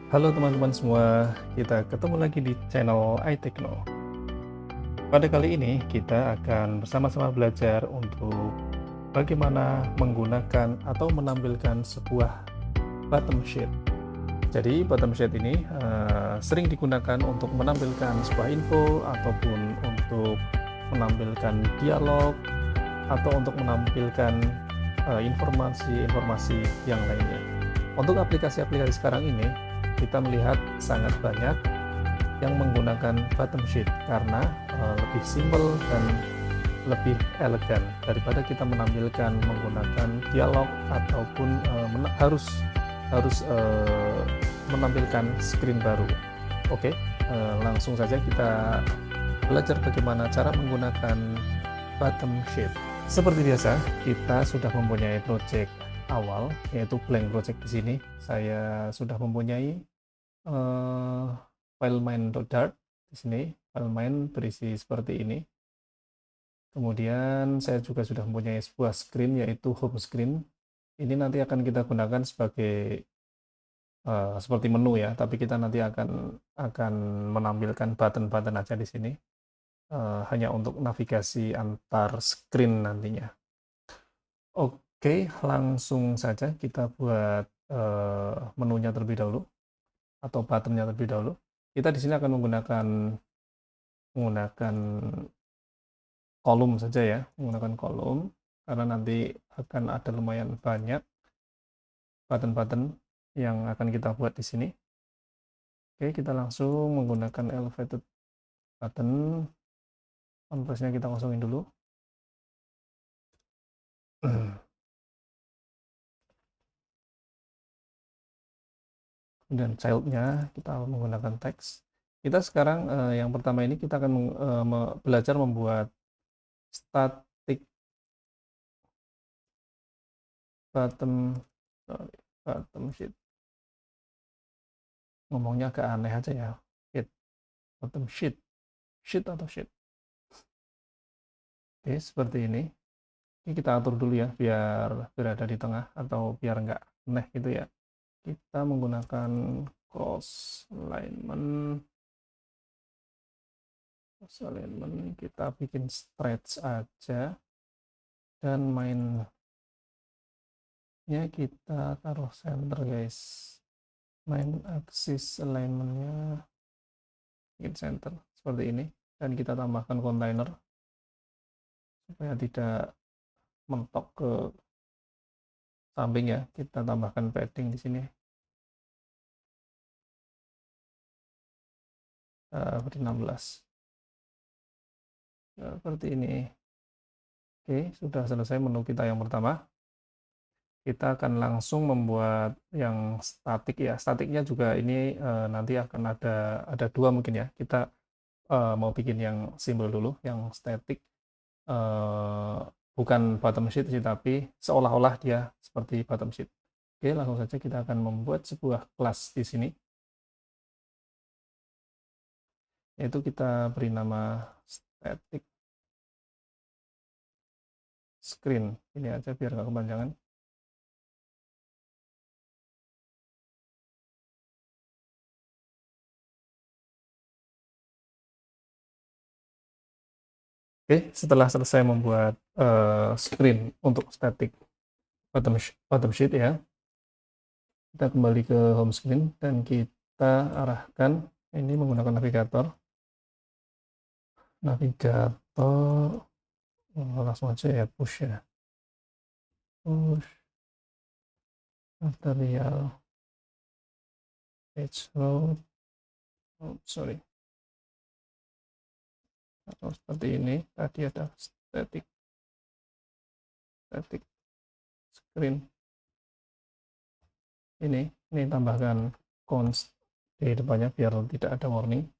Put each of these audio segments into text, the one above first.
Halo teman-teman semua, kita ketemu lagi di channel iTechno. Pada kali ini kita akan bersama-sama belajar untuk bagaimana menggunakan atau menampilkan sebuah bottom sheet. Jadi bottom sheet ini sering digunakan untuk menampilkan sebuah info ataupun untuk menampilkan dialog atau untuk menampilkan informasi-informasi yang lainnya. Untuk aplikasi-aplikasi sekarang ini kita melihat sangat banyak yang menggunakan bottom sheet karena lebih simple dan lebih elegan daripada kita menampilkan menggunakan dialog ataupun harus menampilkan screen baru. Oke, langsung saja kita belajar bagaimana cara menggunakan bottom sheet. Seperti biasa, kita sudah mempunyai project awal yaitu blank project di sini. Saya sudah mempunyai file main.dart di sini. File main berisi seperti ini. Kemudian saya juga sudah mempunyai sebuah screen yaitu home screen. Ini nanti akan kita gunakan sebagai seperti menu ya, tapi kita nanti akan menampilkan button-button aja di sini. Hanya untuk navigasi antar screen nantinya. Oke, langsung saja kita buat menunya terlebih dahulu atau buttonnya terlebih dahulu. Kita di sini akan menggunakan kolom saja ya, menggunakan kolom karena nanti akan ada lumayan banyak button-button yang akan kita buat di sini. Oke, kita langsung menggunakan elevated button. Canvasnya kita kosongin dulu. Dan childnya kita menggunakan teks. Kita sekarang yang pertama ini kita akan belajar membuat static bottom sheet. Ngomongnya agak aneh aja ya, bottom sheet atau sheet. Oke, seperti ini. Ini kita atur dulu ya biar berada di tengah atau biar nggak aneh gitu ya. Kita menggunakan cross alignment, kita bikin stretch aja dan mainnya kita taruh center guys. Main axis alignmentnya bikin center seperti ini dan kita tambahkan container supaya tidak mentok ke samping ya. Kita tambahkan padding di sini. Beri 16 seperti ini. Oke, sudah selesai menu kita yang pertama. Kita akan langsung membuat yang statik ya. Statiknya juga ini nanti akan ada dua mungkin ya. Kita mau bikin yang simple dulu, yang statik. Bukan bottom sheet sih, tapi seolah-olah dia seperti bottom sheet. Oke, langsung saja kita akan membuat sebuah kelas di sini. Yaitu kita beri nama static screen. Ini aja biar nggak kepanjangan. Oke, setelah selesai membuat screen untuk static bottom sheet ya, kita kembali ke home screen dan kita arahkan ini menggunakan navigator langsung aja ya, push material page load, sorry, atau seperti ini. Tadi ada static screen, ini tambahkan const di depannya biar tidak ada warning.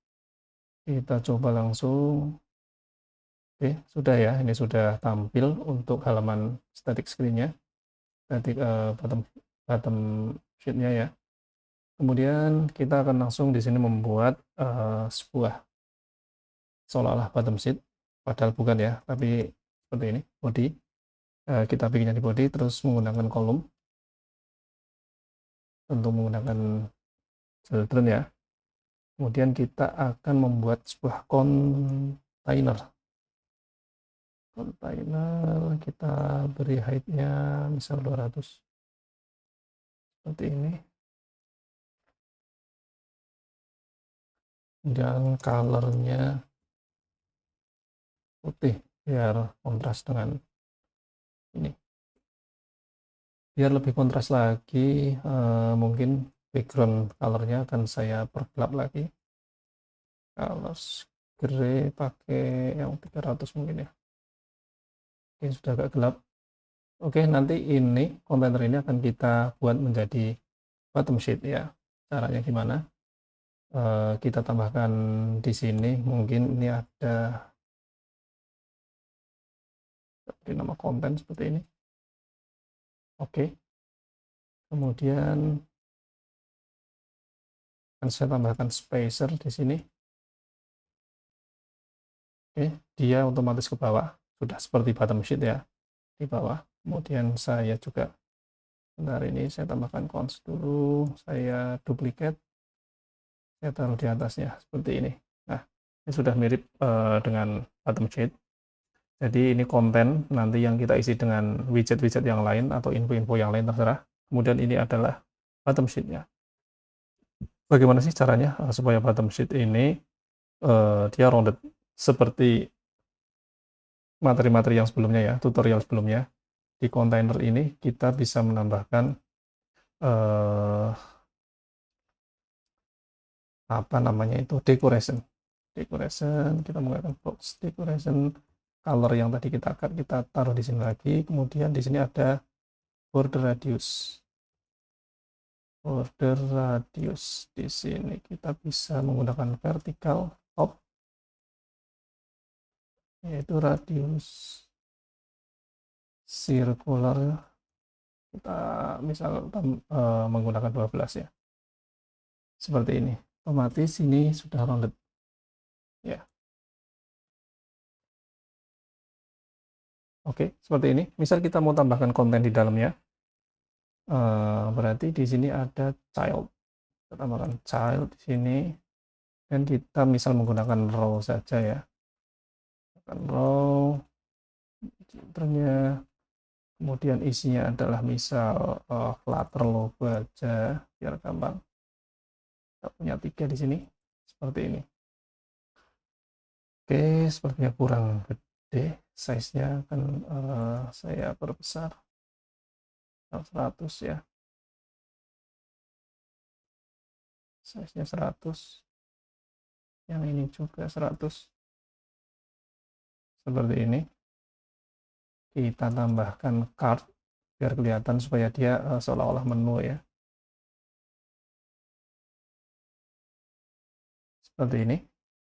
Kita coba langsung. Oke, sudah ya, ini sudah tampil untuk halaman static screen-nya, static bottom sheet-nya ya. Kemudian kita akan langsung di sini membuat sebuah seolah-olah bottom sheet, padahal bukan ya, tapi seperti ini, body. Kita bikinnya di body, terus menggunakan kolom, tentu menggunakan children ya. Kemudian kita akan membuat sebuah container. Kita beri height-nya misal 200. Seperti ini. Dan color-nya putih biar kontras dengan ini. Biar lebih kontras lagi, mungkin background color-nya akan saya pergelap lagi. Colors gray pakai yang 300 mungkin ya. Oke, sudah agak gelap. Oke, nanti ini kontainer ini akan kita buat menjadi bottom sheet ya. Caranya gimana? Kita tambahkan di sini, mungkin ini ada seperti nama konten seperti ini. Oke, kemudian akan saya tambahkan spacer di sini. Oke, dia otomatis ke bawah, sudah seperti bottom sheet ya, di bawah. Kemudian saya juga, bentar ini saya tambahkan cons dulu, saya duplicate, saya taruh di atasnya seperti ini. Nah, ini sudah mirip dengan bottom sheet. Jadi ini konten nanti yang kita isi dengan widget-widget yang lain atau info-info yang lain terserah. Kemudian ini adalah bottom sheet-nya. Bagaimana sih caranya supaya bottom sheet ini dia rounded seperti materi-materi yang sebelumnya ya, tutorial sebelumnya. Di kontainer ini kita bisa menambahkan apa namanya itu, decoration. Kita menggunakan box decoration, color yang tadi kita taruh di sini lagi. Kemudian di sini ada border radius. Di sini kita bisa menggunakan vertical top, yaitu radius circular, kita misal menggunakan 12 ya, seperti ini. Otomatis ini sudah rounded ya. Oke, seperti ini. Misal kita mau tambahkan konten di dalamnya, berarti di sini ada child. Kita tambahkan child di sini, dan kita misal menggunakan row saja ya. Row, filternya, kemudian isinya adalah misal flutter logo aja, biar gampang. Kita punya 3 di sini, seperti ini. Oke, sepertinya kurang gede, size-nya akan saya perbesar 100 ya, size-nya 100, yang ini juga 100, seperti ini. Kita tambahkan card biar kelihatan, supaya dia seolah-olah menu ya, seperti ini.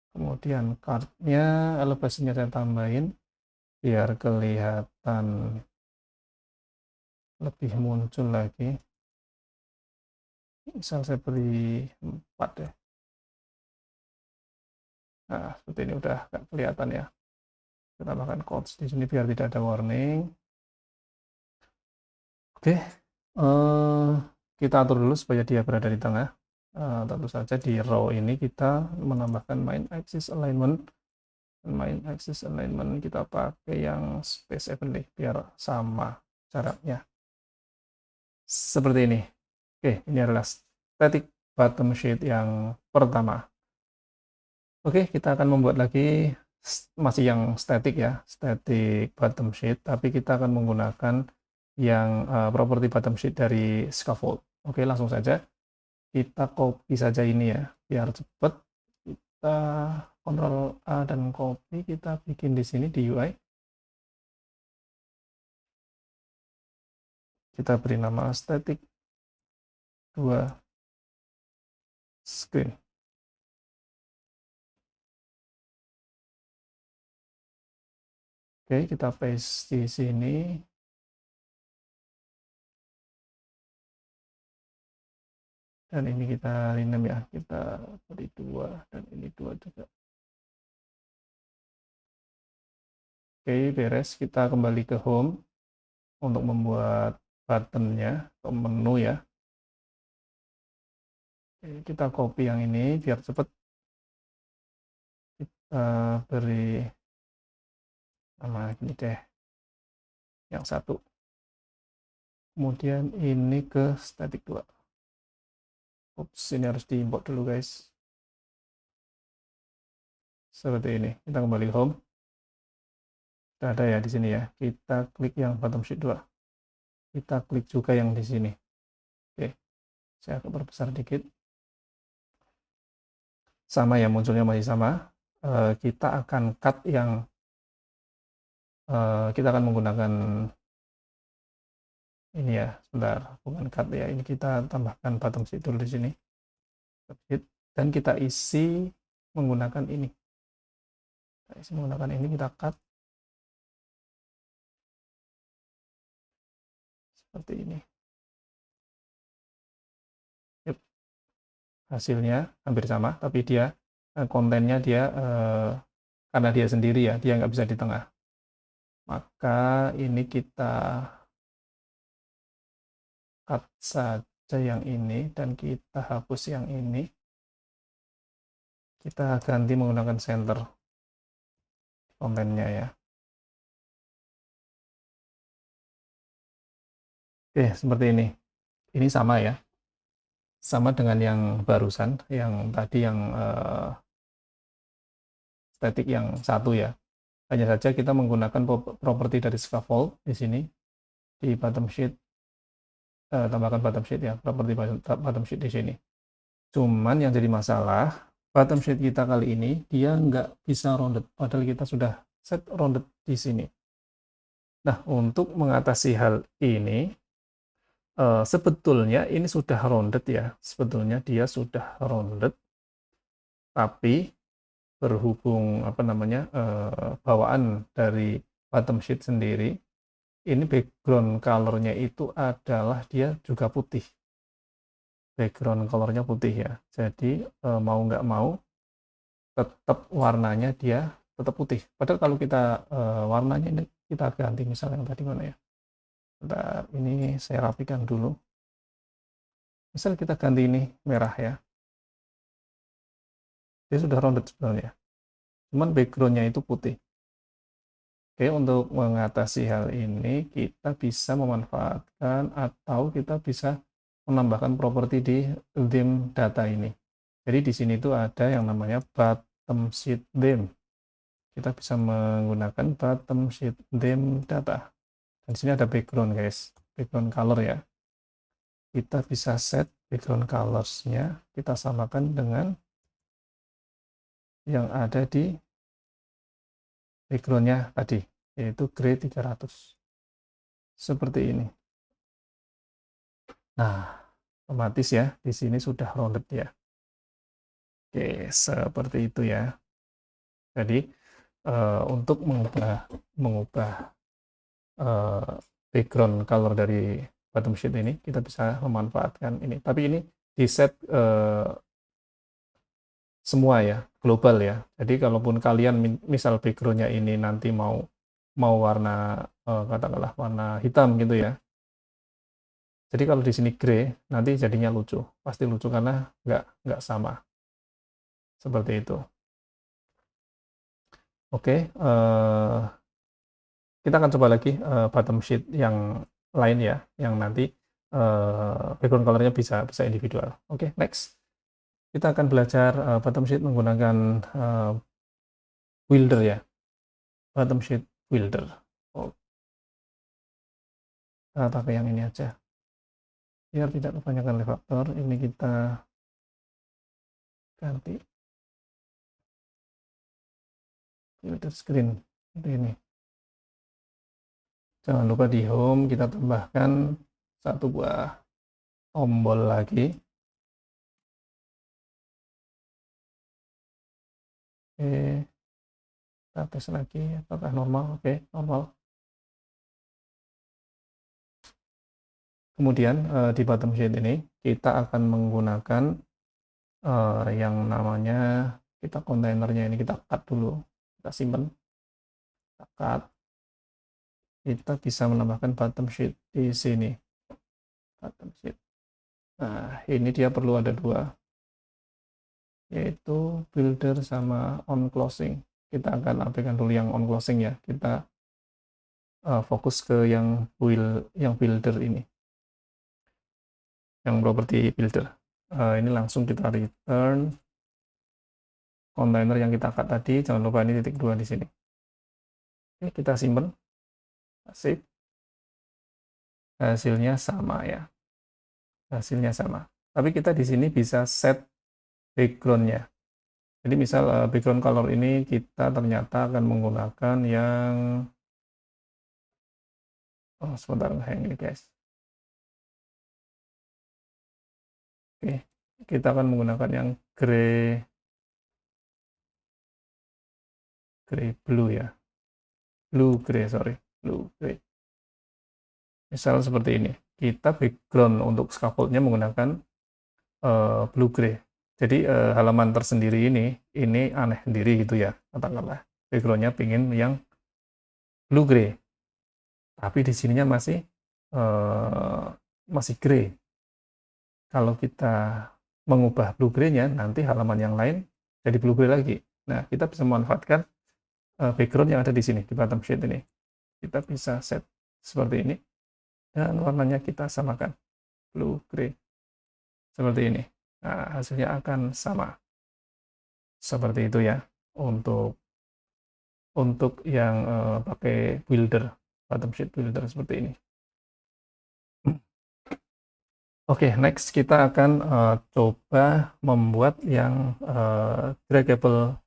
Kemudian cardnya, elevasinya saya tambahin biar kelihatan lebih muncul lagi. Misal saya beri 4 deh. Nah, seperti ini udah nggak kelihatan ya. Kita tambahkan quotes di sini biar tidak ada warning. Oke, kita atur dulu supaya dia berada di tengah. Tentu saja di row ini kita menambahkan main axis alignment. Main axis alignment kita pakai yang space evenly biar sama jaraknya. Seperti ini. Oke, ini adalah static bottom sheet yang pertama. Oke, kita akan membuat lagi masih yang static ya, static bottom sheet, tapi kita akan menggunakan yang property bottom sheet dari scaffold. Oke, langsung saja kita copy saja ini ya, biar cepat. Kita Ctrl A dan copy, kita bikin di sini di UI. Kita beri nama static 2 screen. Oke, kita paste di sini. Dan ini kita rename ya, kita beri 2, dan ini 2 juga. Oke, beres. Kita kembali ke home untuk membuat buttonnya atau menu ya. Oke, kita copy yang ini biar cepet. Kita beri nama gini deh, yang satu. Kemudian ini ke static 2. Ups, ini harus diimport dulu guys. Seperti ini. Kita kembali home. Sudah ada ya di sini ya. Kita klik yang bottom sheet 2. Kita klik juga yang di sini. Oke. Saya agak perbesar dikit. Sama ya, munculnya masih sama. Kita akan cut yang kita akan menggunakan ini ya, sebentar, bukan cut ya, ini kita tambahkan bottom sheet dulu di sini, dan kita isi menggunakan ini, kita cut seperti ini. Yep. Hasilnya hampir sama, tapi dia kontennya dia karena dia sendiri ya, dia nggak bisa di tengah, maka ini kita cut saja yang ini dan kita hapus yang ini, kita ganti menggunakan center kontennya ya. Oke, seperti ini sama ya, sama dengan yang barusan, yang tadi yang static yang satu ya, hanya saja kita menggunakan properti dari scaffold di sini di bottom sheet, tambahkan bottom sheet ya, properti bottom sheet di sini. Cuman yang jadi masalah, bottom sheet kita kali ini dia nggak bisa rounded, padahal kita sudah set rounded di sini. Nah, untuk mengatasi hal ini, sebetulnya ini sudah rounded ya, sebetulnya dia sudah rounded, tapi berhubung apa namanya bawaan dari bottom sheet sendiri, ini background colornya itu adalah dia juga putih, background colornya putih ya, jadi mau nggak mau tetap warnanya dia tetap putih. Padahal kalau kita warnanya ini kita ganti, misalnya yang tadi mana ya, bentar, ini saya rapikan dulu, misal kita ganti ini merah ya, dia sudah rounded sebenarnya, cuman backgroundnya itu putih. Oke, untuk mengatasi hal ini kita bisa memanfaatkan atau kita bisa menambahkan properti di theme data ini. Jadi di sini tuh ada yang namanya bottom sheet theme. Kita bisa menggunakan bottom sheet theme data. Dan di sini ada background guys, background color ya. Kita bisa set background colors-nya, kita samakan dengan yang ada di background-nya tadi, yaitu gray 300. Seperti ini. Nah, otomatis ya, di sini sudah rounded ya. Oke, seperti itu ya. Jadi, untuk mengubah background color dari bottom sheet ini, kita bisa memanfaatkan ini. Tapi ini di set semua ya, global ya. Jadi kalaupun kalian misal backgroundnya ini nanti mau warna katakanlah warna hitam gitu ya. Jadi kalau di sini grey, nanti jadinya lucu, pasti lucu karena nggak sama. Seperti itu. Oke, kita akan coba lagi bottom sheet yang lain ya, yang nanti background colornya bisa individual. Oke, next. Kita akan belajar bottom sheet menggunakan builder ya, bottom sheet builder. Oh, kita pakai yang ini aja, biar tidak kebanyakan refactor. Ini kita ganti builder screen seperti ini. Jangan lupa di home kita tambahkan satu buah tombol lagi. Oke, kita tes lagi apakah normal. Oke, normal. Kemudian di bottom sheet ini kita akan menggunakan yang namanya, kita kontainernya ini kita cut dulu, kita simpan, kita cut. Kita bisa menambahkan bottom sheet di sini, bottom sheet. Nah, ini dia perlu ada dua. yaitu builder sama on closing. Kita akan abaikan dulu yang on closing ya, kita fokus ke yang builder ini, yang property builder. Ini langsung kita return kontainer yang kita cut tadi, jangan lupa ini titik 2 di sini. Oke, kita simpan, save. Hasilnya sama ya, hasilnya sama. Tapi kita di sini bisa set backgroundnya. Jadi misal background color ini kita ternyata akan menggunakan yang sebentar, yang ini guys. Oke, kita akan menggunakan yang gray blue ya, blue gray. Misal seperti ini, kita background untuk scaffoldnya menggunakan blue gray. Jadi halaman tersendiri ini aneh sendiri gitu ya, katakanlah backgroundnya pingin yang blue gray, tapi di sininya masih gray. Kalau kita mengubah blue gray-nya, nanti halaman yang lain jadi blue gray lagi. Nah, kita bisa memanfaatkan background yang ada di sini, di bottom sheet ini. Kita bisa set seperti ini, dan warnanya kita samakan, blue gray. Seperti ini. Nah, hasilnya akan sama. Seperti itu ya, untuk yang pakai builder, bottom sheet builder seperti ini. Oke, next kita akan coba membuat yang draggable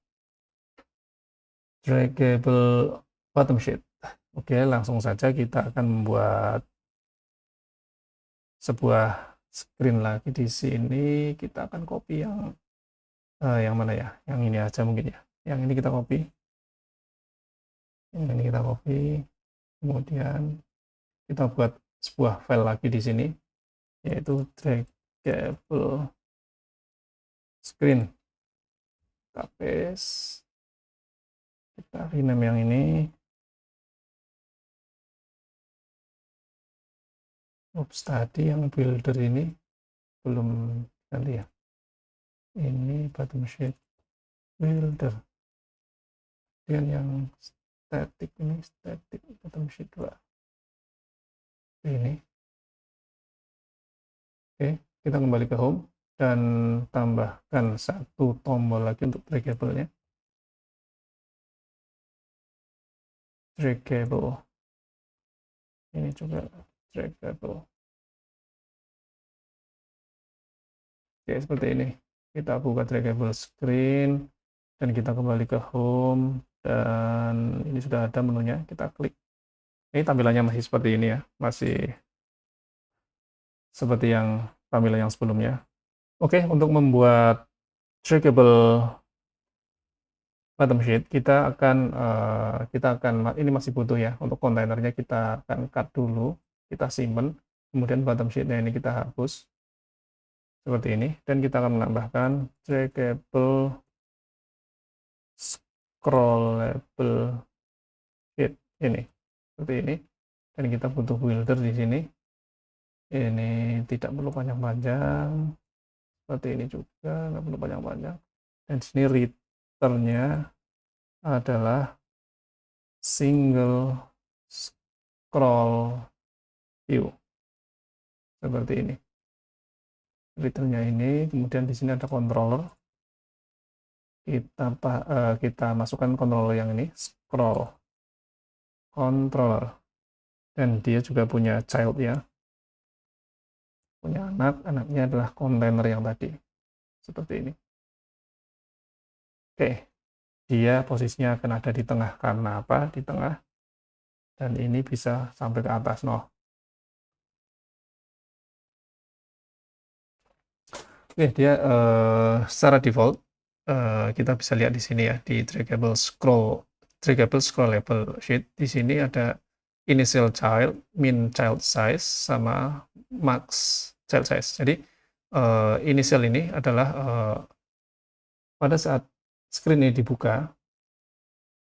bottom sheet. Oke, langsung saja kita akan membuat sebuah screen lagi di sini. Kita akan copy yang mana ya? Yang ini aja mungkin ya. Yang ini kita copy. Yang ini kita copy. Kemudian kita buat sebuah file lagi di sini, yaitu draggable screen. Kita paste, kita rename yang ini. Oops, tadi yang builder ini belum ganti ya. Ini bottom sheet builder. Dan yang static ini static bottom sheet 2. Ini. Oke, kita kembali ke home dan tambahkan satu tombol lagi untuk draggable-nya. Draggable. Ini juga draggable. Oke, seperti ini. Kita buka draggable screen dan kita kembali ke home, dan ini sudah ada menunya. Kita klik. Ini tampilannya masih seperti ini ya, masih seperti yang tampilan yang sebelumnya. Oke, untuk membuat draggable bottom sheet, kita akan ini masih butuh ya, untuk kontainernya kita akan cut dulu, kita simpan, kemudian bottom sheetnya ini kita hapus seperti ini, dan kita akan menambahkan draggable scrollable sheet ini seperti ini, dan kita butuh builder di sini. Ini tidak perlu panjang-panjang, seperti ini juga nggak perlu panjang-panjang, dan di sini returnnya adalah single scroll view seperti ini. Returnnya ini, kemudian di sini ada controller, kita masukkan controller yang ini, scroll controller, dan dia juga punya child ya, punya anaknya adalah kontainer yang tadi seperti ini. Oke, dia posisinya akan ada di tengah. Karena apa? Di tengah, dan ini bisa sampai ke atas. Oke, dia secara default kita bisa lihat di sini ya, di draggable scrollable sheet. Di sini ada initial child, min child size, sama max child size. Jadi initial ini adalah pada saat screen ini dibuka,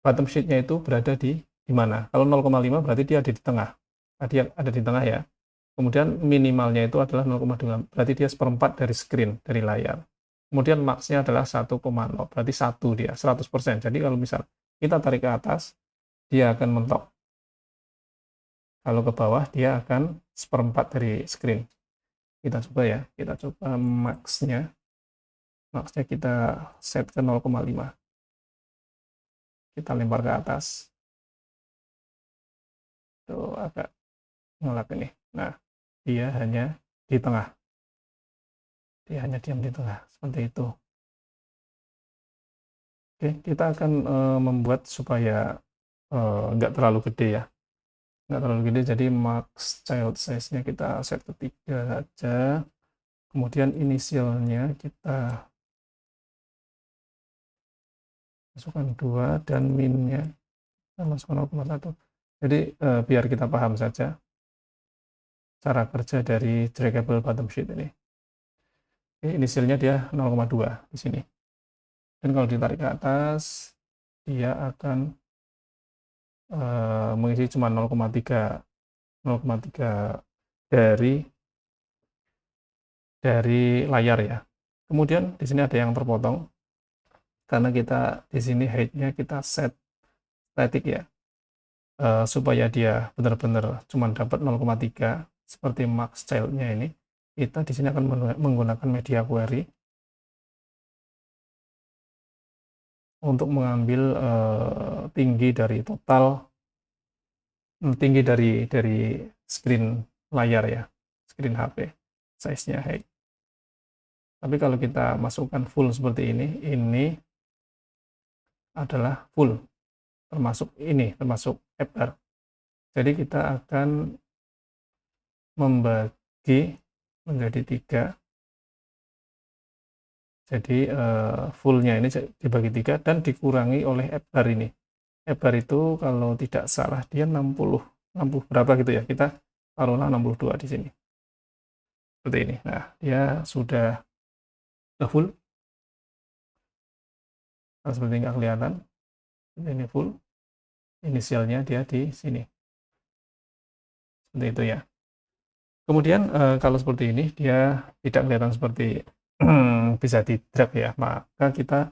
bottom sheet-nya itu berada di mana. Kalau 0,5 berarti dia ada di tengah. Dia ada di tengah ya. Kemudian minimalnya itu adalah 0,2, berarti dia seperempat dari screen, dari layar. kemudian max-nya adalah 1,0, berarti 1 dia, 100%. Jadi kalau misal kita tarik ke atas, dia akan mentok. Kalau ke bawah, dia akan seperempat dari screen. Kita coba ya, kita coba max-nya. Max-nya kita set ke 0,5. Kita lempar ke atas. Tuh agak ngelak ini. Nah, dia hanya di tengah. Dia hanya diam di tengah, seperti itu. Oke, kita akan membuat supaya nggak terlalu gede ya. Nggak terlalu gede, jadi max child size-nya kita set ke 3 saja. Kemudian inisialnya kita masukkan 2 dan min-nya kita masukkan 0,1. Jadi biar kita paham saja cara kerja dari draggable bottom sheet ini. Oke, inisialnya dia 0,2 di sini. Dan kalau ditarik ke atas, dia akan mengisi cuma 0,3 dari layar ya. Kemudian di sini ada yang terpotong karena kita di sini height-nya kita set static ya. Supaya dia benar-benar cuma dapat 0,3 seperti max child-nya ini. Kita di sini akan menggunakan media query untuk mengambil tinggi dari total, tinggi dari screen layar ya, screen HP, size-nya height. Tapi kalau kita masukkan full seperti ini adalah full, termasuk FR. Jadi kita akan membagi menjadi 3. Jadi fullnya ini dibagi 3 dan dikurangi oleh FR ini. FR itu kalau tidak salah dia 60 berapa gitu ya. Kita taruhlah 62 di sini. Seperti ini. Nah, dia sudah full. Nah, seperti nggak kelihatan. Ini full. Inisialnya dia di sini. Seperti itu ya. Kemudian kalau seperti ini dia tidak kelihatan seperti bisa di drag ya. Maka kita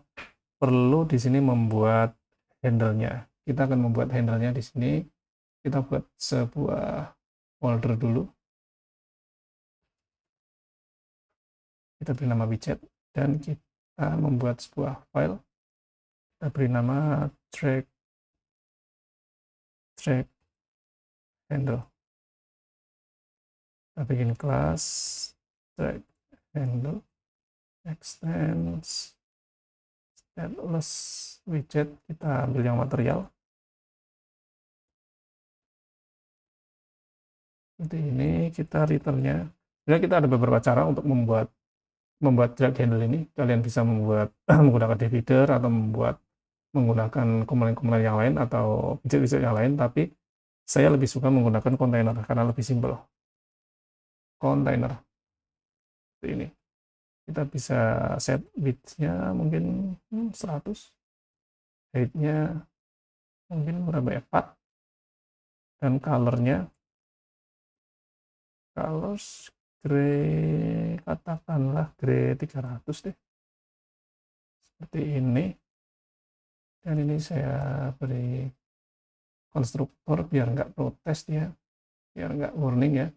perlu di sini membuat handle-nya. Kita akan membuat handle-nya di sini. Kita buat sebuah folder dulu. Kita beri nama widget dan kita membuat sebuah file. Kita beri nama drag handle. Kita bikin kelas drag handle extends stateless widget. Kita ambil yang material seperti ini. Kita returnnya. Jadi kita ada beberapa cara untuk membuat drag handle ini. Kalian bisa membuat menggunakan divider atau menggunakan komponen-komponen yang lain atau widget-widget yang lain, tapi saya lebih suka menggunakan kontainer karena lebih simpel. Kontainer seperti ini. Kita bisa set width-nya mungkin 100, height-nya mungkin berapa ya, 4, dan color-nya colors gray, katakanlah gray 300 deh, seperti ini. Dan ini saya beri konstruktor biar nggak protes ya, biar nggak warning ya.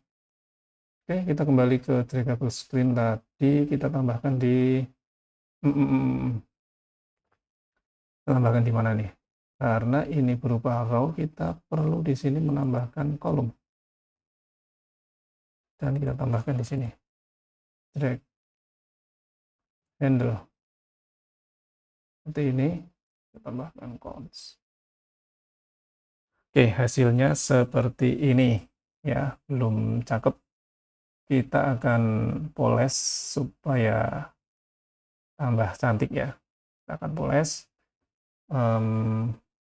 Oke, kita kembali ke draggable screen tadi. Kita tambahkan di tambahkan di mana nih? Karena ini berupa row, kita perlu di sini menambahkan kolom. Dan kita tambahkan di sini. Drag handle. Seperti ini. Kita tambahkan cons. Oke, hasilnya seperti ini. Ya, belum cakep. Kita akan poles supaya tambah cantik ya. Kita akan poles.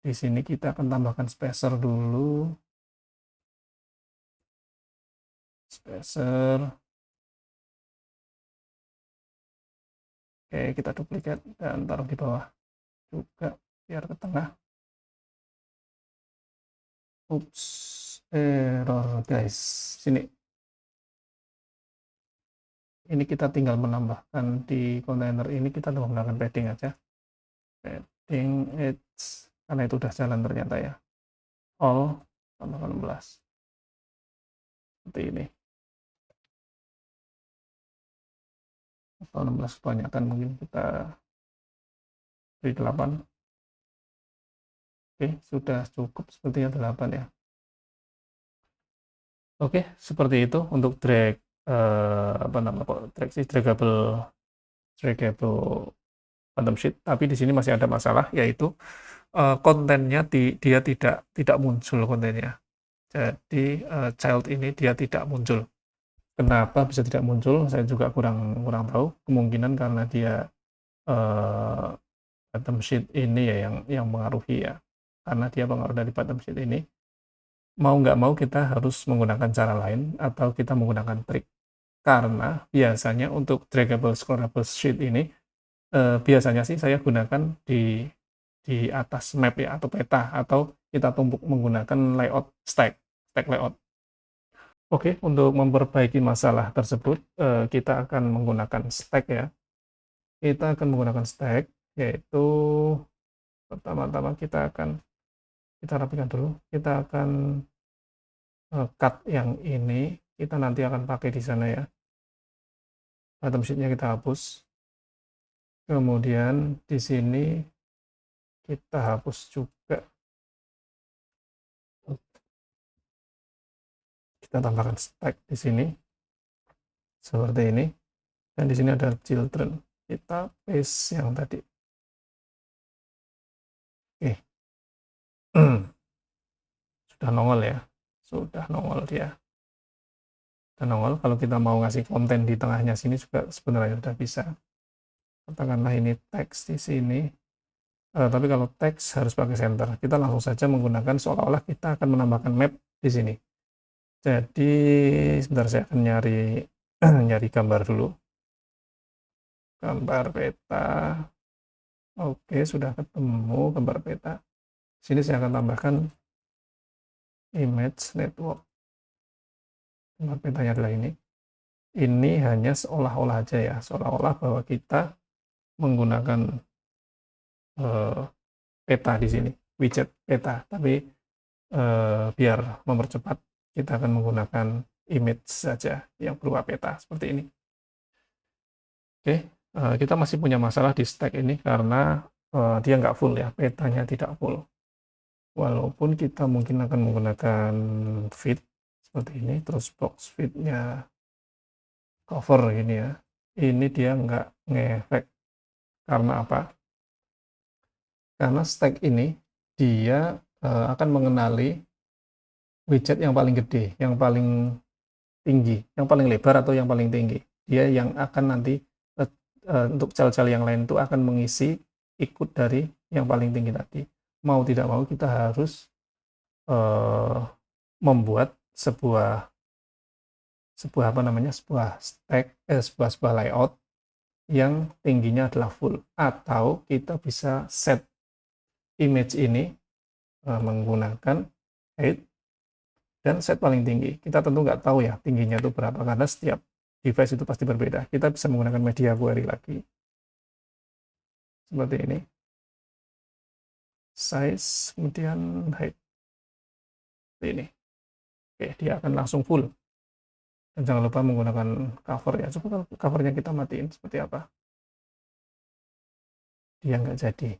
Di sini kita akan tambahkan spacer dulu. Spacer. Oke, kita duplikat dan taruh di bawah juga biar ke tengah. Ups, error guys. Sini. Ini kita tinggal menambahkan di kontainer ini, kita menggunakan padding aja. Padding edge, karena itu udah jalan ternyata ya. All tambahkan 16. Seperti ini. Atau 16 kebanyakan, mungkin kita beri 8. Oke, sudah cukup sepertinya 8 ya. Oke, seperti itu untuk drag apa nama kok drag sih, draggable bottom sheet. Tapi di sini masih ada masalah, yaitu kontennya dia tidak muncul kontennya. Jadi child ini dia tidak muncul. Kenapa bisa tidak muncul? Saya juga kurang tahu. Kemungkinan karena dia bottom sheet ini ya yang mengaruhi ya. Karena dia pengaruh dari bottom sheet ini. Mau nggak mau kita harus menggunakan cara lain atau kita menggunakan trik. Karena biasanya untuk draggable scrollable sheet ini biasanya sih saya gunakan di atas map ya atau peta, atau kita tumpuk menggunakan layout stack layout. Oke, untuk memperbaiki masalah tersebut kita akan menggunakan stack ya. Kita akan menggunakan stack, yaitu pertama-tama kita rapikan dulu. Kita akan cut yang ini, kita nanti akan pakai di sana ya. Bottom sheet-nya kita hapus. Kemudian di sini kita hapus juga. Kita tambahkan stack di sini seperti ini, dan di sini ada children. Kita paste yang tadi. Oke. Sudah nongol ya. Sudah nongol dia. Dan nongol. Kalau kita mau ngasih konten di tengahnya sini juga sebenarnya sudah bisa. Katakanlah ini teks di sini. Tapi kalau teks harus pakai center. Kita langsung saja menggunakan seolah-olah kita akan menambahkan map di sini. Jadi sebentar, saya akan nyari gambar dulu. Gambar peta. Oke, sudah ketemu gambar peta. Sini saya akan tambahkan image network. Gambar petanya adalah ini. Ini hanya seolah-olah aja ya, seolah-olah bahwa kita menggunakan peta di sini, widget peta. Tapi biar mempercepat, kita akan menggunakan image saja yang berupa peta seperti ini. Oke, kita masih punya masalah di stack ini karena dia nggak full ya, petanya tidak full. Walaupun kita mungkin akan menggunakan feed seperti ini, terus box feednya cover gini ya. Ini dia nggak ngefek. Karena apa? Karena stack ini dia akan mengenali widget yang paling gede, yang paling tinggi, yang paling lebar atau yang paling tinggi. Dia yang akan nanti untuk cel-cel yang lain itu akan mengisi ikut dari yang paling tinggi tadi. Mau tidak mau kita harus membuat sebuah apa namanya, sebuah stack, sebuah layout yang tingginya adalah full, atau kita bisa set image ini menggunakan height dan set paling tinggi. Kita tentu nggak tahu ya tingginya itu berapa, karena setiap device itu pasti berbeda. Kita bisa menggunakan media query lagi seperti ini, size kemudian height seperti ini. Oke, dia akan langsung full. Dan jangan lupa menggunakan cover ya. Coba covernya kita matiin seperti apa. Dia nggak jadi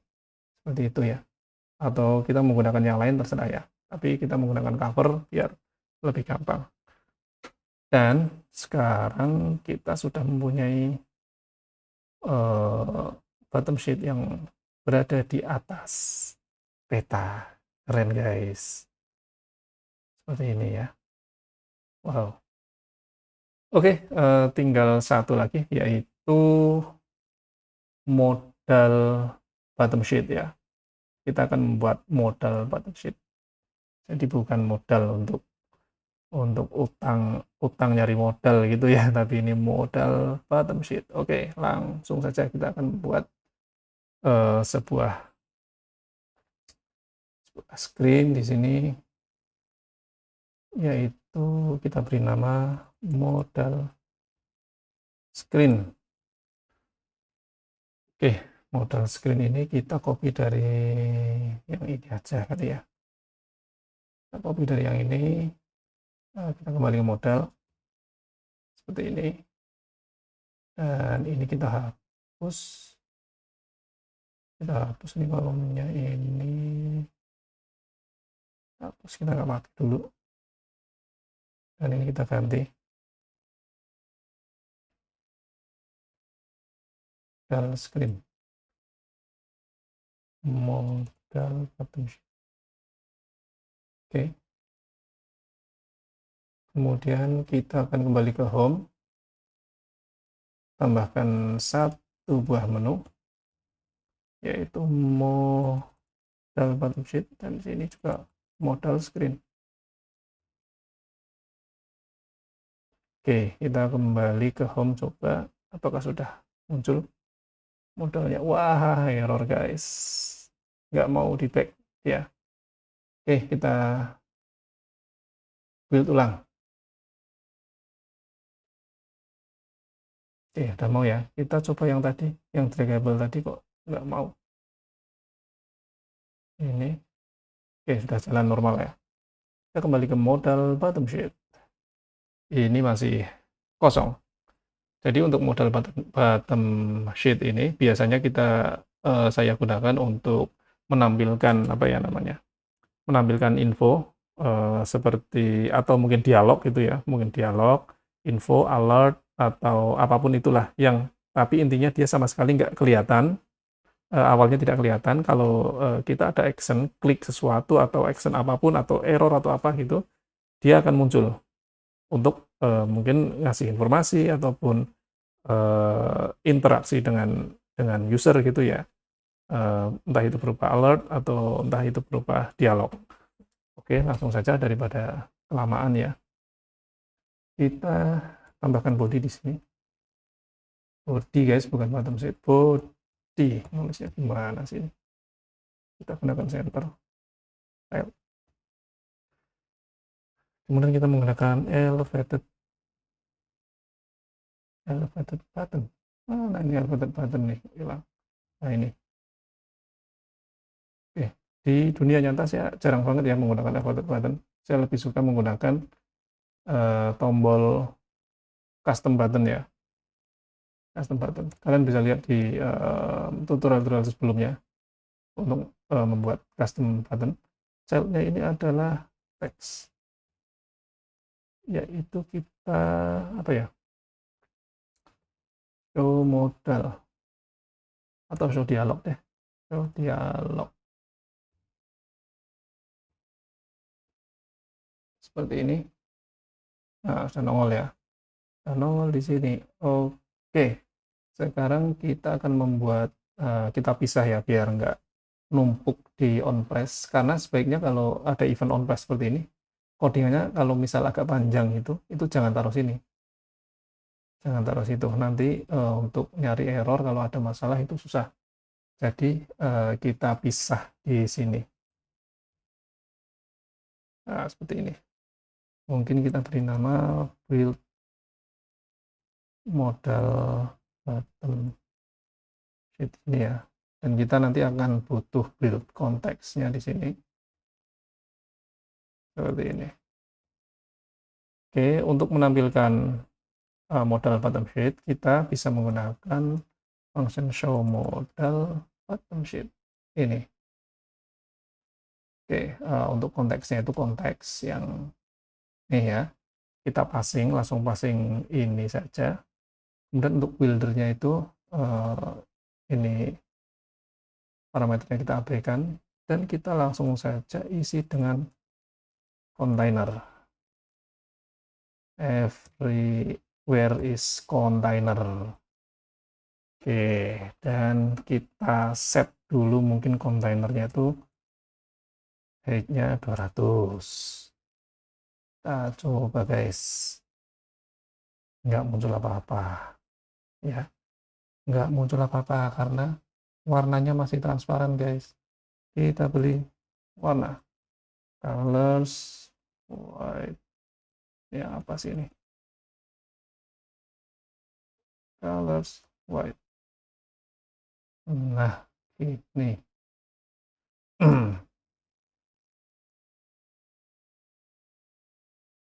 seperti itu ya. Atau kita menggunakan yang lain terserah ya. Tapi kita menggunakan cover biar lebih gampang. Dan sekarang kita sudah mempunyai bottom sheet yang berada di atas peta. Keren guys. Seperti ini ya. Wow. Oke, tinggal satu lagi, yaitu modal bottom sheet ya. Kita akan membuat modal bottom sheet. Jadi bukan modal untuk utang nyari modal gitu ya, tapi ini modal bottom sheet. Oke, langsung saja kita akan membuat sebuah screen di sini, yaitu kita beri nama modal screen. Oke, modal screen ini kita copy dari yang ini aja kali ya. Kita copy dari yang ini, kita kembali ke modal seperti ini, dan ini kita hapus. Kita hapus nih kolomnya ini, hapus, kita nggak pakai dulu, dan ini kita ganti modal screen, modal button. Oke, kemudian kita akan kembali ke home, tambahkan satu buah menu, yaitu modal bottom sheet, dan sini juga modal screen. Oke, kita kembali ke home, coba apakah sudah muncul modalnya. Wah, error guys, nggak mau di back ya. Oke, kita build ulang. Oke, udah mau ya. Kita coba yang tadi, yang draggable tadi kok nggak mau. Ini, oke, sudah jalan normal ya. Kita kembali ke modal bottom sheet. Ini masih kosong. Jadi untuk modal bottom sheet ini biasanya saya gunakan untuk menampilkan apa ya namanya, menampilkan info seperti atau mungkin dialog gitu ya, mungkin dialog, info, alert atau apapun itulah yang, tapi intinya dia sama sekali nggak kelihatan, awalnya tidak kelihatan. Kalau kita ada action klik sesuatu atau action apapun atau error atau apa gitu, dia akan muncul untuk mungkin ngasih informasi ataupun interaksi dengan user gitu ya, entah itu berupa alert atau entah itu berupa dialog. Oke, langsung saja daripada kelamaan ya. Kita tambahkan body di sini. Body guys, bukan bottom sheet. Body. Nulisnya gimana sih ini? Kita gunakan center. File. Kemudian kita menggunakan elevated button. Nah, ini elevated button nih, hilang. Nah, ini. Oke, di dunia nyata saya jarang banget ya menggunakan elevated button. Saya lebih suka menggunakan tombol custom button ya. Custom button. Kalian bisa lihat di tutorial-tutorial sebelumnya untuk membuat custom button. Childnya ini adalah teks, yaitu kita apa ya, show modal atau show dialog deh, show dialog seperti ini. Nah, sudah nongol ya, sudah nongol di sini. Oke, sekarang kita akan membuat, kita pisah ya biar nggak numpuk di on press, karena sebaiknya kalau ada event on press seperti ini, codingannya kalau misal agak panjang itu jangan taruh sini, jangan taruh situ, nanti untuk nyari error kalau ada masalah itu susah. Jadi kita pisah di sini. Nah, seperti ini. Mungkin kita beri nama build modal bottom sheet ini ya. Dan kita nanti akan butuh build konteksnya di sini. Seperti ini. Oke, untuk menampilkan modal bottom sheet, kita bisa menggunakan function show modal bottom sheet ini. Oke, untuk konteksnya itu konteks yang ini ya, kita passing, langsung passing ini saja. Kemudian untuk buildernya itu ini parameternya kita abaikan, dan kita langsung saja isi dengan container. Everywhere is container. Oke, dan kita set dulu mungkin kontainernya itu height-nya 200. Kita coba guys, nggak muncul apa-apa ya, nggak muncul apa-apa karena warnanya masih transparan guys. Kita beli warna colors white ya, apa sih ini, colors white. Nah, ini.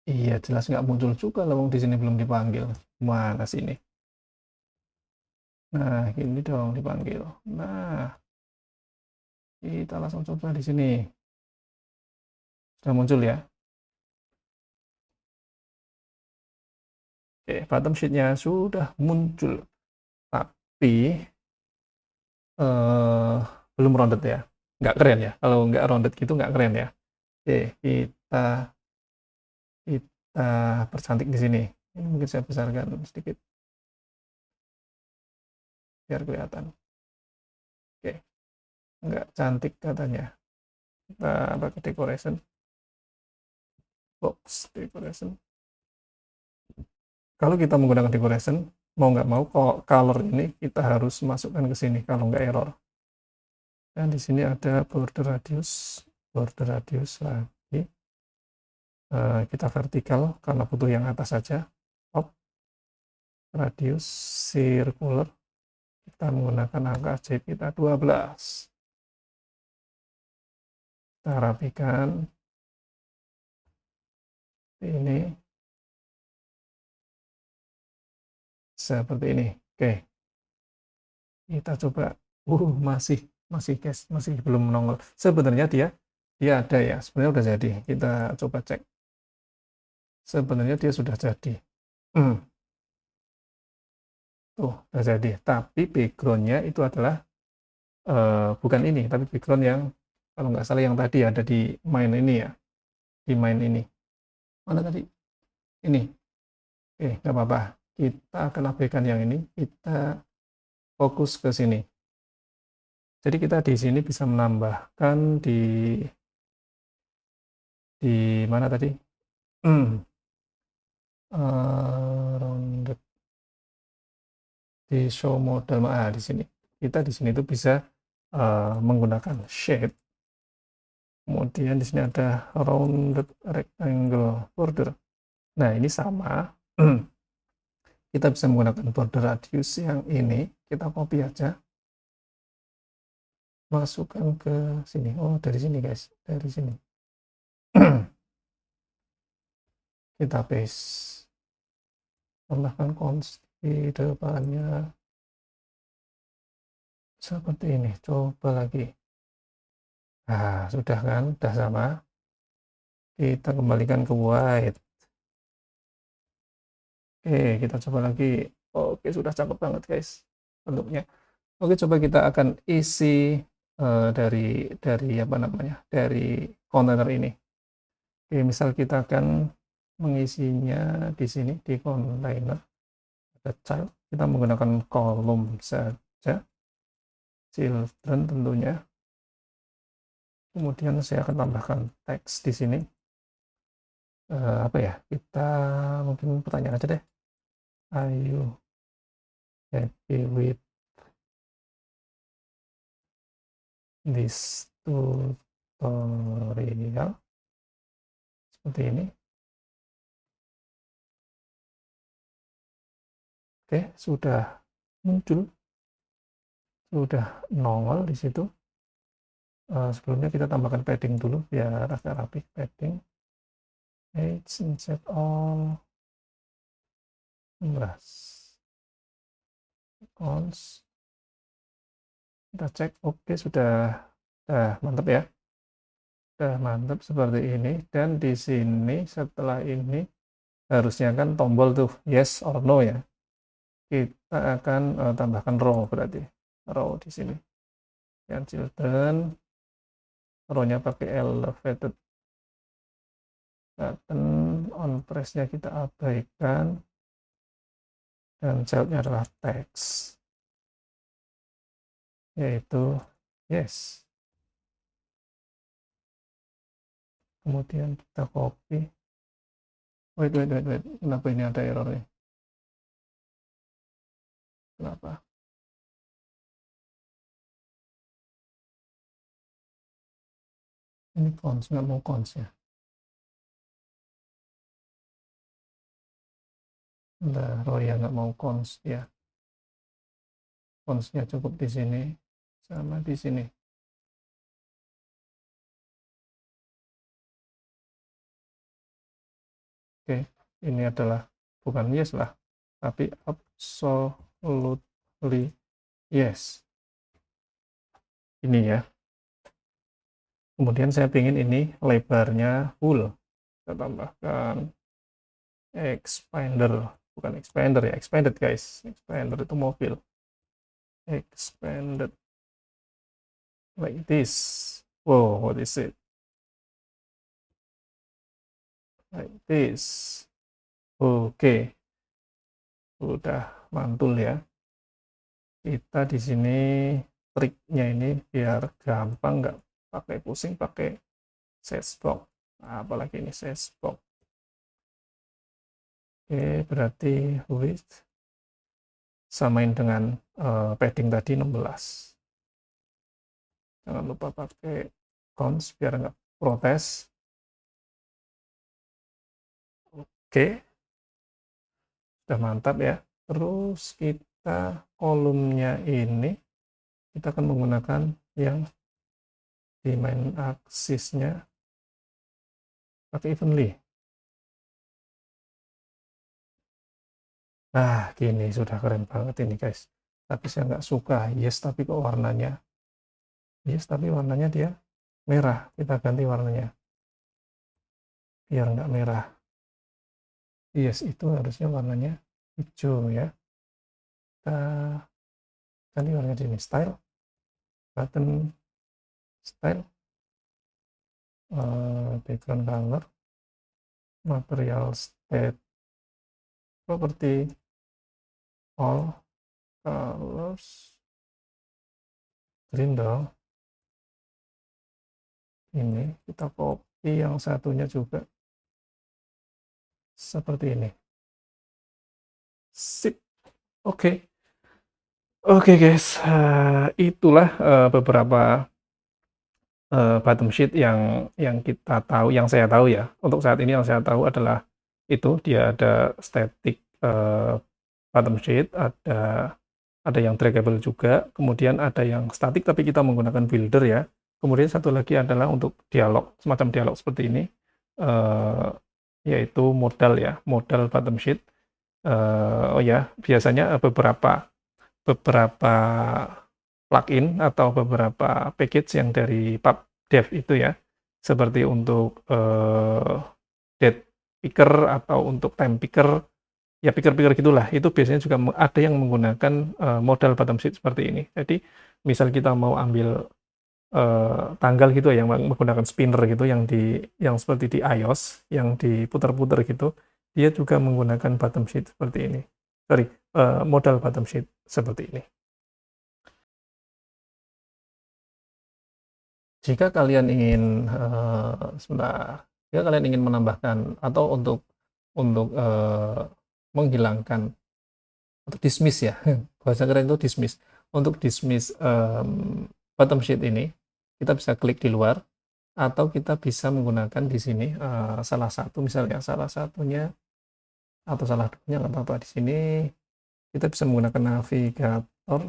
Iya, jelas nggak muncul juga lah, wong di sini belum dipanggil. Mana sini? Nah, ini dong dipanggil. Nah, kita langsung coba di sini. Sudah muncul ya. Oke, bottom sheet-nya sudah muncul. Tapi eh, belum rounded ya. Nggak keren ya. Kalau nggak rounded gitu nggak keren ya. Oke, kita percantik di sini. Ini mungkin saya besarkan sedikit biar kelihatan. Oke, nggak cantik katanya. Kita pakai decoration, box decoration. Kalau kita menggunakan decoration, mau nggak mau color ini kita harus masukkan ke sini kalau nggak error. Dan di sini ada border radius lagi. Kita vertikal karena butuh yang atas saja. Top, radius, circular. Kita menggunakan angka ajaib kita 12. Kita rapikan. Ini seperti ini. Oke, kita coba. Masih guys, masih belum nongol. Sebenarnya dia ada ya. Sebenarnya udah jadi. Kita coba cek. Sebenarnya dia sudah jadi. Tuh, udah jadi. Tapi backgroundnya itu adalah bukan ini, tapi background yang kalau nggak salah yang tadi ada di main ini ya. Di main ini. Mana tadi? Ini. Oke, nggak apa-apa. Kita akan abaikan yang ini. Kita fokus ke sini. Jadi kita di sini bisa menambahkan di mana tadi? Rounded di show model. Di sini kita di sini itu bisa menggunakan shape. Kemudian di sini ada rounded rectangle border. Nah, ini sama. Kita bisa menggunakan border radius yang ini. Kita copy aja. Masukkan ke sini. Oh, dari sini guys. Dari sini. Kita paste. Tambahkan const di depannya. Seperti ini. Coba lagi. Nah, sudah kan? Sudah sama. Kita kembalikan ke white. Oke, kita coba lagi. Oke, sudah cakep banget guys bentuknya. Oke, coba kita akan isi dari apa namanya? Dari kontainer ini. Oke, misal kita akan mengisinya di sini di kontainer. Ada child, kita menggunakan kolom saja. Children tentunya. Kemudian saya akan tambahkan teks di sini. Apa ya? Kita mungkin pertanyaan aja deh. Are you happy with this tutorial? Seperti ini. Oke, sudah muncul, sudah nongol di situ. Sebelumnya kita tambahkan padding dulu biar agak rapi. Padding, age, insert all, 16, cons. Kita cek, oke sudah mantap ya. Sudah mantap seperti ini. Dan di sini setelah ini harusnya kan tombol tuh yes or no ya. Kita akan tambahkan row berarti. Row di sini. Yang children, row-nya pakai elevated button, on press-nya kita abaikan, dan child-nya adalah text, yaitu yes. Kemudian kita copy. Wait, kenapa ini ada error nih? Kenapa? Ini cons, nggak mau cons ya. Nah, row yang nggak mau cons ya. fontsnya cukup di sini sama di sini. Oke, ini adalah bukan yes lah, tapi absolutely yes. Ini ya. Kemudian saya ingin ini lebarnya full. Kita tambahkan expander, bukan expander ya, expanded guys. Expander itu mobil. Expanded like this. Wow, what is it? Like this. Oke, udah mantul ya. Kita di sini triknya ini biar gampang, nggak pakai pusing pakai sesbox. Nah, apalagi ini sesbox. Oke, berarti width samain dengan padding tadi 16. Jangan lupa pakai cons biar nggak protes. Oke, sudah mantap ya. Terus kita kolomnya ini kita akan menggunakan yang di main aksisnya pakai evenly. Nah, gini sudah keren banget ini guys. Tapi saya nggak suka yes tapi kok warnanya yes tapi warnanya dia merah. Kita ganti warnanya biar nggak merah. Yes itu harusnya warnanya hijau ya. Kita ganti warnanya di sini, style, button style, background color, material state, property, all colors, green dong. Ini kita copy yang satunya juga seperti ini. Sip. Oke. Oke guys, itulah beberapa bottom sheet yang kita tahu, yang saya tahu ya. Untuk saat ini yang saya tahu adalah itu dia ada static bottom sheet, ada yang draggable juga, kemudian ada yang static tapi kita menggunakan builder ya. Kemudian satu lagi adalah untuk dialog, semacam dialog seperti ini, yaitu modal ya, modal bottom sheet. Oh ya, biasanya beberapa plugin atau beberapa package yang dari PubDev itu ya, seperti untuk date picker atau untuk time picker, ya picker-picker gitulah, itu biasanya juga ada yang menggunakan modal bottom sheet seperti ini. Jadi misal kita mau ambil tanggal gitu ya, yang menggunakan spinner gitu, yang seperti di iOS, yang diputar-putar gitu, dia juga menggunakan bottom sheet seperti ini. Sorry, modal bottom sheet seperti ini. Jika kalian ingin jika kalian ingin menambahkan atau untuk menghilangkan atau dismiss ya, bahasa keren itu dismiss. Untuk dismiss bottom sheet ini, kita bisa klik di luar atau kita bisa menggunakan di sini salah satu, misalnya salah satunya atau salah duanya nggak apa-apa. Di sini kita bisa menggunakan navigator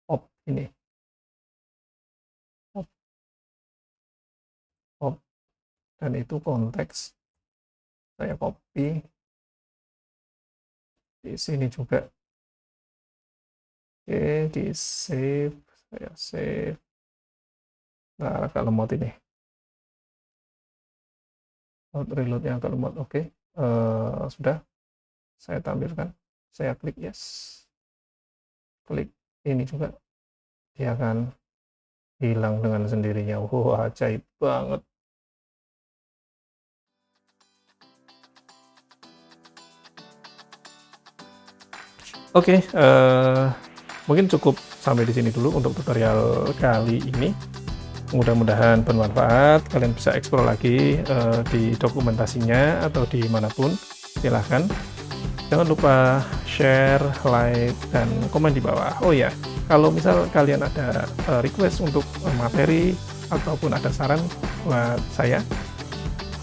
op ini, op, dan itu konteks saya copy di sini juga. Oke, di save, saya save. Nah, agak lemot ini, reloadnya agak lemot. Oke, sudah saya tampilkan, saya klik yes, klik ini juga, dia akan hilang dengan sendirinya. Wah, ajaib banget. Oke, mungkin cukup sampai di sini dulu untuk tutorial kali ini. Mudah-mudahan bermanfaat. Kalian bisa eksplor lagi di dokumentasinya atau dimanapun. Silahkan. Jangan lupa share, like, dan komen di bawah. Oh ya, kalau misal kalian ada request untuk materi ataupun ada saran buat saya,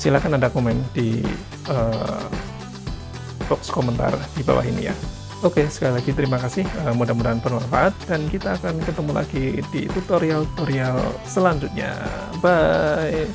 silahkan Anda komen di box komentar di bawah ini ya. Oke, sekali lagi terima kasih, mudah-mudahan bermanfaat dan kita akan ketemu lagi di tutorial-tutorial selanjutnya. Bye.